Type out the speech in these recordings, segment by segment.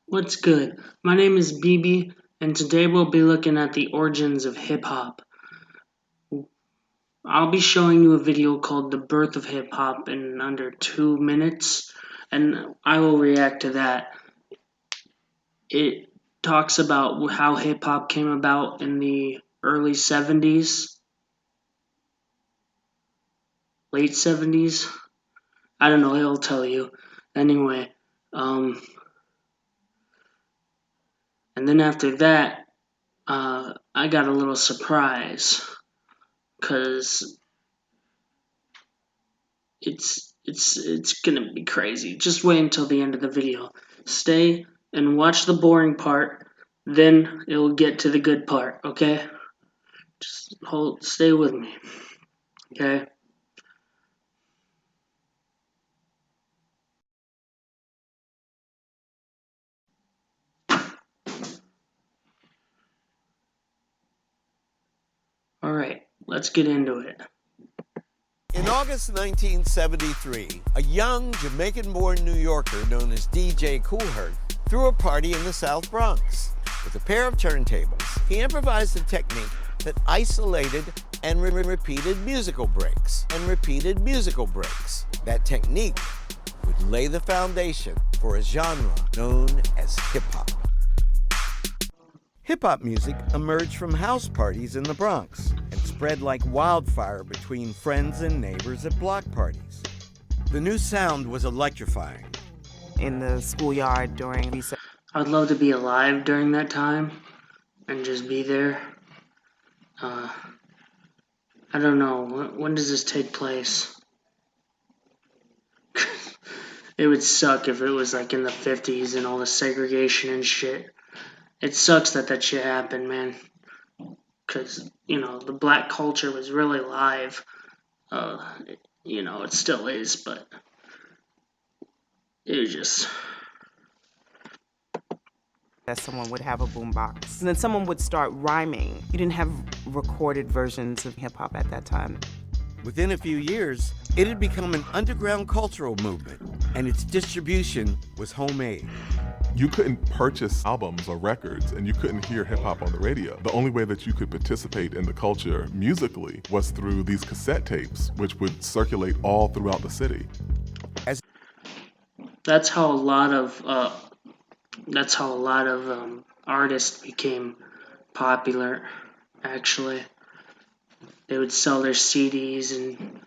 What's good? My name is BB, and today we'll be looking at the origins of hip hop. I'll be showing you a video called The Birth of Hip Hop in under 2 minutes, and I will react to that. It talks about how hip hop came about in the early 70s, late 70s. I don't know, he'll tell you. Anyway, and then after that, I got a little surprise because it's gonna be crazy. Just wait until the end of the video. Stay and watch the boring part, then it'll get to the good part, okay? Just stay with me, okay? Alright, let's get into it. In August 1973, a young Jamaican-born New Yorker known as DJ Koolherc threw a party in the South Bronx. With a pair of turntables, he improvised a technique that isolated and repeated musical breaks. That technique would lay the foundation for a genre known as hip-hop. Hip-hop music emerged from house parties in the Bronx and spread like wildfire between friends and neighbors at block parties. The new sound was electrifying. In the schoolyard during recess. I'd love to be alive during that time and just be there. I don't know, when does this take place? It would suck if it was like in the 50s and all the segregation and shit. It sucks that shit happened, man. Because, the black culture was really alive. It still is, but it was just... That someone would have a boombox. And then someone would start rhyming. You didn't have recorded versions of hip-hop at that time. Within a few years, it had become an underground cultural movement, and its distribution was homemade. You couldn't purchase albums or records, and you couldn't hear hip-hop on the radio. The only way that you could participate in the culture musically was through these cassette tapes, which would circulate all throughout the city. That's how a lot of artists became popular, actually. They would sell their CDs and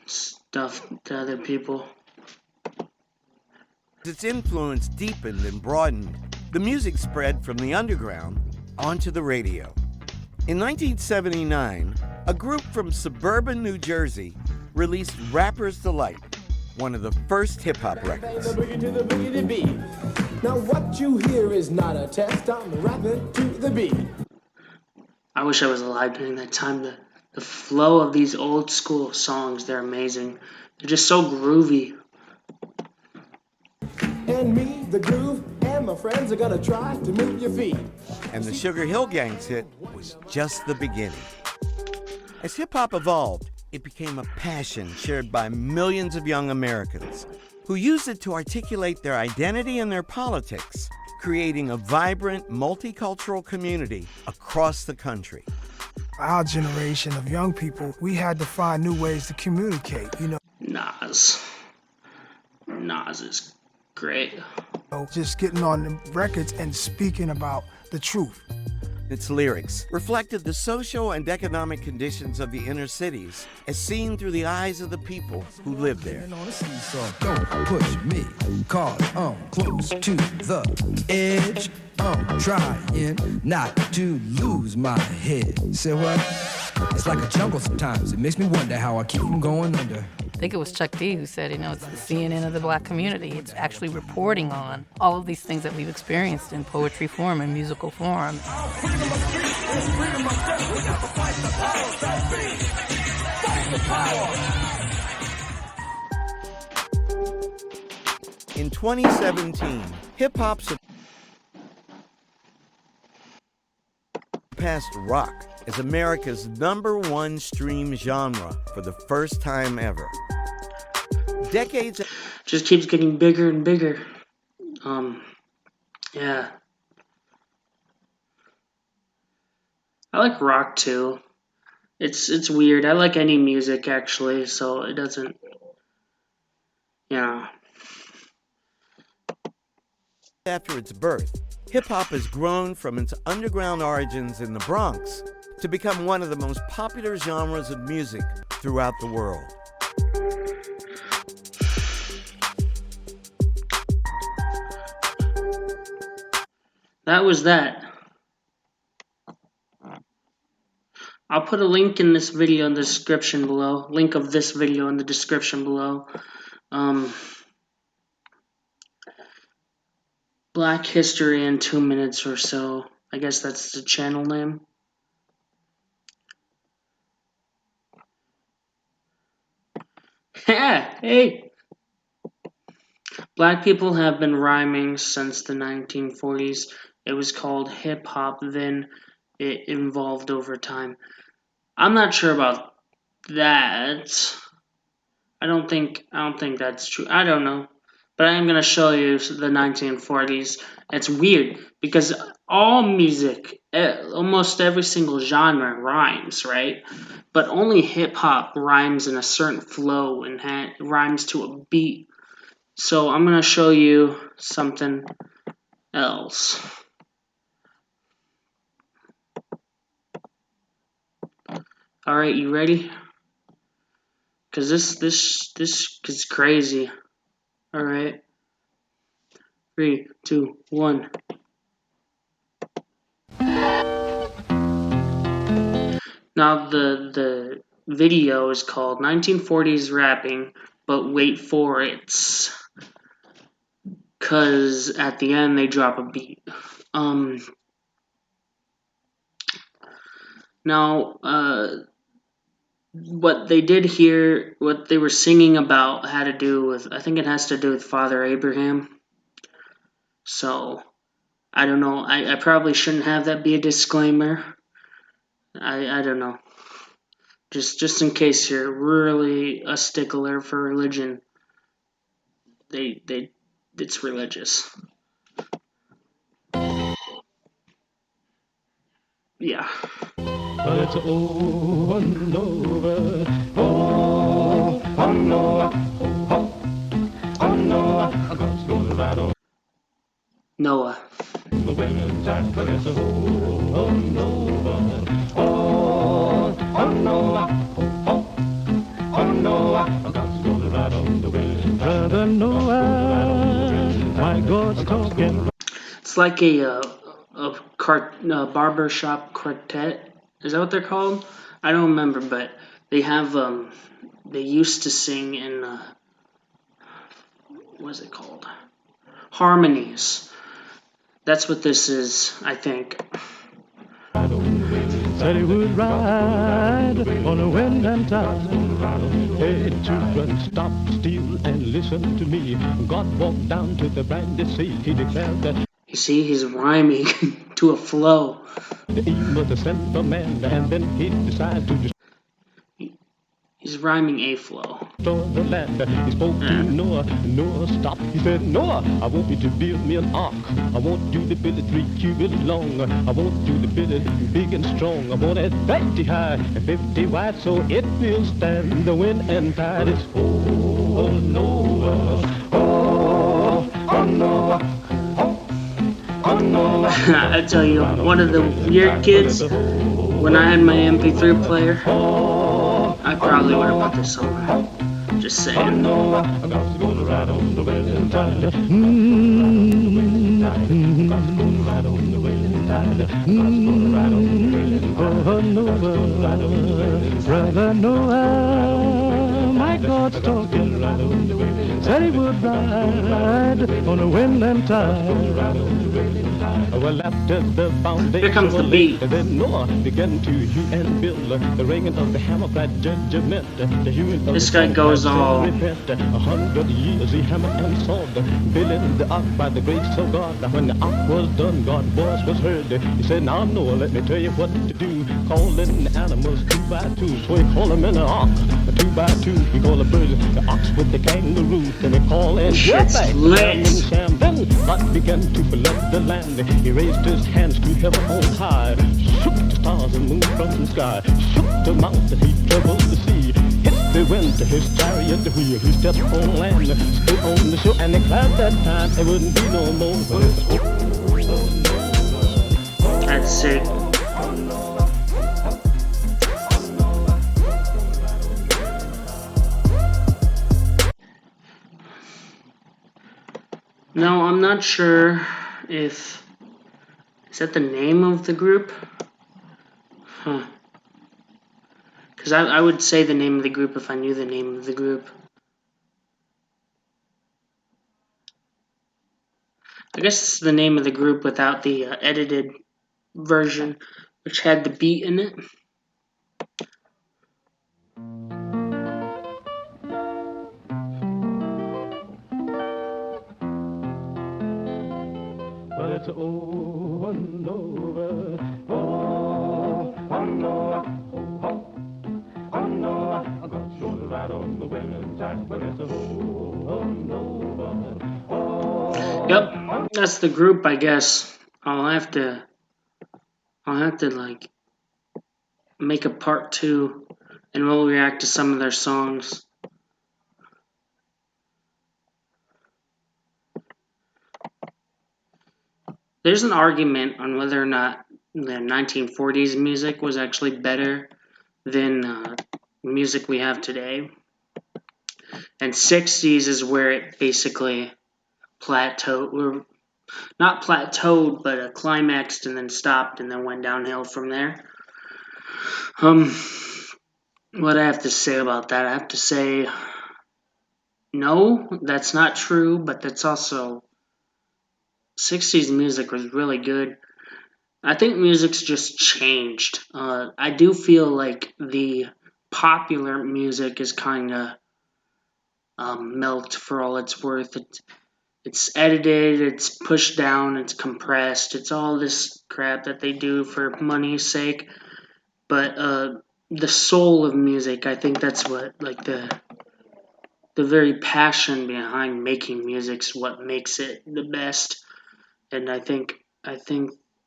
stuff to other people. As its influence deepened and broadened, the music spread from the underground onto the radio. In 1979, a group from suburban New Jersey released Rapper's Delight, one of the first hip-hop records. Now what you hear is not a test, I'm rapping to the beat. I wish I was alive during that time. The flow of these old school songs, they're amazing. They're just so groovy. And me, the groove, and my friends are gonna try to move your feet. And the Sugar Hill Gang's hit was just the beginning. As hip-hop evolved, it became a passion shared by millions of young Americans who used it to articulate their identity and their politics, creating a vibrant, multicultural community across the country. Our generation of young people, we had to find new ways to communicate, Nas is great. Just getting on the records and speaking about the truth. Its lyrics reflected the social and economic conditions of the inner cities as seen through the eyes of the people who lived there. Don't push me, cause I'm close to the edge. I'm trying not to lose my head. Say what? It's like a jungle sometimes. It makes me wonder how I keep from going under. I think it was Chuck D who said, it's the CNN of the black community. It's actually reporting on all of these things that we've experienced in poetry form and musical form. In 2017, hip-hop surpassed rock as America's #1 stream genre for the first time ever. Decades Just keeps getting bigger and bigger. Yeah. I like rock too. It's weird. I like any music actually, so it doesn't, you know. After its birth, hip-hop has grown from its underground origins in the Bronx to become one of the most popular genres of music throughout the world. That was that. I'll put a link in this video in the description below. Link of this video in the description below. Black History in 2 minutes or so. I guess that's the channel name. Hey! Black people have been rhyming since the 1940s. It was called hip hop, then it evolved over time. I'm not sure about that. I don't think that's true. I don't know. But I am going to show you the 1940s. It's weird because all music, almost every single genre rhymes, right? But only hip hop rhymes in a certain flow and rhymes to a beat. So I'm going to show you something else. All right, you ready? Cause this is crazy. All right. 3, 2, 1. Now the video is called 1940s rapping, but wait for it, cause at the end they drop a beat. Now what they did here, what they were singing about had to do with, I think it has to do with Father Abraham. So I don't know. I probably shouldn't have that be a disclaimer. I don't know. Just in case you're really a stickler for religion, it's religious. Yeah. But it's over and over. Oh, oh Noah, oh Noah, God's gonna ride on. Noah. The winter time, but it's over and over. Oh, oh Noah, oh Noah, God's gonna ride on the wind. Brother Noah, my God's talking. It's like a barbershop quartet. Is that what they're called? I don't remember, but they have they used to sing in what is it called? Harmonies. That's what this is, I think. Said he would ride on a wind and tide. Hey, children, stop still and listen to me. God walked down to the brandy sea. He declared that. You see, he's rhyming to a flow. The evil to send a man, and then he decided to destroy. He's rhyming a flow. The land. He spoke to Noah. Noah stopped. He said, Noah, I want you to build me an ark. I want you to build it 3 cubits long. I want you to build it big and strong. I want it 50 high and 50 wide so it will stand the wind and tide. It's oh Noah, oh Noah. I tell you, one of the weird kids, when I had my MP3 player, I probably would have put this on. Just saying. Brother Noah, my God's talking. Said he would ride on a wind and tide. Well, after the foundation, here comes the beat. Then Noah began to hew and build the ringing of the hammer that judgment. This guy goes all. 100 years he hammered and sawed, building the ark by the grace of God. When the ark was done, God's voice was heard. He said, now Noah, let me tell you what to do. Calling the animals 2 by 2, so he called them in the ark. 2 by 2, he called the birds, the ox with the kangaroo. Then he called and shit's lit. Then God began to flood the land. He raised his hands to heaven on high, shook the stars and moon from the sky, shook the mountain, he troubled the sea, hit the wind to his chariot wheel. He stepped on land, stood on the shore, and declared that time there wouldn't be no more. That's it. No, I'm not sure if... Is that the name of the group? Huh. Because I would say the name of the group if I knew the name of the group. I guess it's the name of the group without the edited version, which had the beat in it. Well, it's over and over. Oh, oh no, oh no, I got shoulder right on the women's side, but it's over and over. Oh, Yep, that's the group, I guess. I'll have to like make a part 2, and we'll react to some of their songs. There's an argument on whether or not the 1940s music was actually better than music we have today. And 60s is where it basically plateaued, or not plateaued, but climaxed and then stopped and then went downhill from there. What I have to say about that, I have to say, no, that's not true, but that's also, 60s music was really good. I think music's just changed. I do feel like the popular music is kind of milked for all it's worth. It's edited, it's pushed down, it's compressed, it's all this crap that they do for money's sake. But the soul of music, I think that's what, like the very passion behind making music's what makes it the best. And I think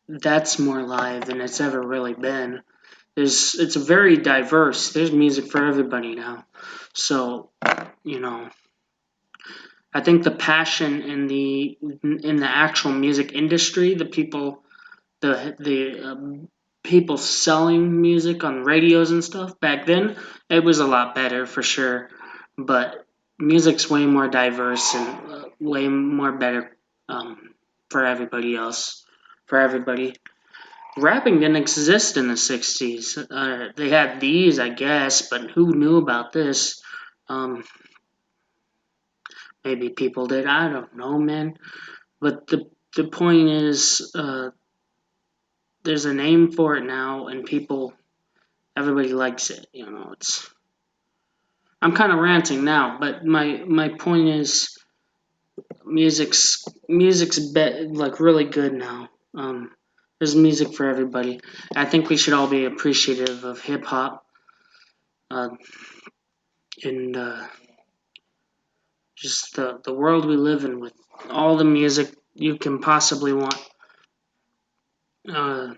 that's more live than it's ever really been. It's very diverse. There's music for everybody now. So, you know, I think the passion in the actual music industry, the people selling music on radios and stuff back then, it was a lot better for sure. But music's way more diverse and way more better for everybody else. For everybody. Rapping didn't exist in the 60s. They had these, I guess, but who knew about this? Maybe people did. I don't know, man. But the point is, there's a name for it now, and everybody likes it. You know, I'm kind of ranting now, but my point is, music's like really good now. There's music for everybody. I think we should all be appreciative of hip hop, and just the world we live in with all the music you can possibly want. I'll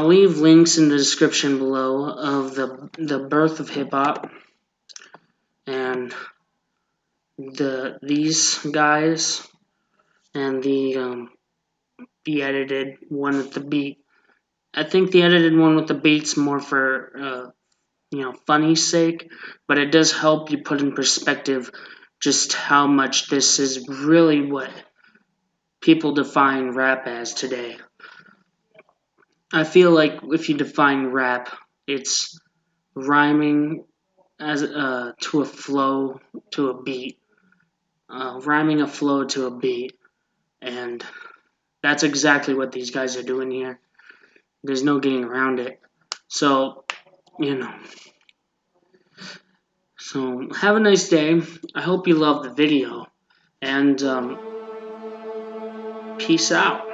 leave links in the description below of the birth of hip hop and these guys and the edited one with the beat. I think the edited one with the beat's more for funny's sake, but it does help you put in perspective just how much this is really what people define rap as today. I feel like if you define rap, it's rhyming as to a flow, to a beat, rhyming a flow to a beat, and that's exactly what these guys are doing here. There's no getting around it. So, So, have a nice day. I hope you love the video, and peace out.